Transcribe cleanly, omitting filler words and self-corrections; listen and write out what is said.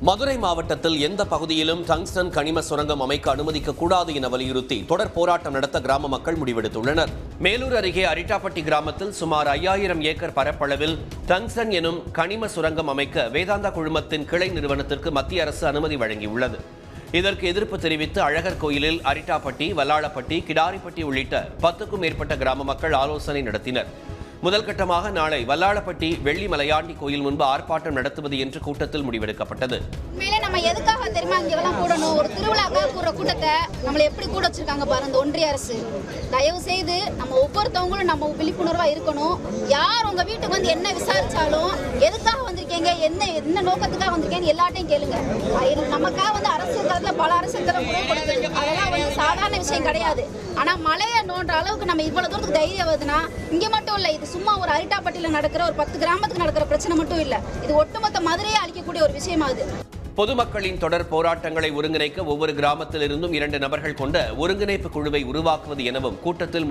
மதுரை மாவட்டத்தில் எந்த பகுதியிலும் டங்ஸ்டன் கனிம சுரங்கம் அமைக்க அனுமதிக்க கூடாது என வலியுறுத்தி தொடர் போராட்டம் நடத்த கிராம மக்கள் முடிவெடுத்துள்ளனர். மேலூர் அருகே அரிட்டாப்பட்டி கிராமத்தில் சுமார் 5000 ஏக்கர் பரப்பளவில் டங்ஸ்டன் எனும் கனிம சுரங்கம் அமைக்க வேதாந்தா குழுமத்தின் கிளை நிறுவனத்திற்கு மத்திய அரசு அனுமதி வழங்கியுள்ளது. இதற்கு எதிர்ப்பு தெரிவித்து அழகர் கோயிலில் அரிட்டாப்பட்டி, வல்லாளப்பட்டி, கிடாரிப்பட்டி உள்ளிட்ட 10க்கும் மேற்பட்ட கிராம மக்கள் ஆலோசனை நடத்தினர். முதல் கட்டமாக நாளை வல்லாளப்பட்டி வெள்ளி மலையாண்டி கோயில் முன்பு ஆர்ப்பாட்டம் நடத்துவது என்று கூட்டத்தில் முடிவெடுக்கப்பட்டது. உண்மையிலே நம்ம எதுக்காக தெரியுமா இங்கெல்லாம் கூடணும்? ஒரு திருவிழாக்காக கூடுற கூட்டத்தை நம்மளை எப்படி கூட வச்சிருக்காங்க பாருங்க இந்த ஒன்றிய அரசு. தயவு செய்து நம்ம ஒவ்வொருத்தவங்களும் நம்ம விழிப்புணர்வா இருக்கணும். யார் உங்க வீட்டுக்கு வந்து என்ன விசாரிச்சாலும் எதுக்காக வந்திருக்கீங்க, என்ன நோக்கத்துக்காக வந்திருக்கீங்கன்னு எல்லாட்டையும் கேளுங்க. நமக்காக வந்து அரசியல் தரத்துல பல அரசியல் தரம் கொடுக்குது. அதெல்லாம் வந்து சாதாரண விஷயம் கிடையாது. ஆனா மலையை நோன்ற அளவுக்கு நம்ம இவ்வளவு தூரத்துக்கு தைரியம் வருதுன்னா இங்க மட்டும் இல்ல, இது சும்மா ஒரு அரிட்டாப்பட்டியில நடக்கிற ஒரு 10 கிராமத்துக்கு நடக்கிற பிரச்சனை மட்டும் இல்ல, இது ஒட்டுமொத்த மதுரையை அழிக்கக்கூடிய ஒரு விஷயமாகுது. பொதுமக்களின் தொடர் போராட்டங்களை ஒருங்கிணைக்க ஒவ்வொரு கிராமத்தில் இருந்தும் 2 நபர்கள் கொண்ட ஒருங்கிணைப்பு குழுவை உருவாக்குவது எனவும் கூட்டத்தில்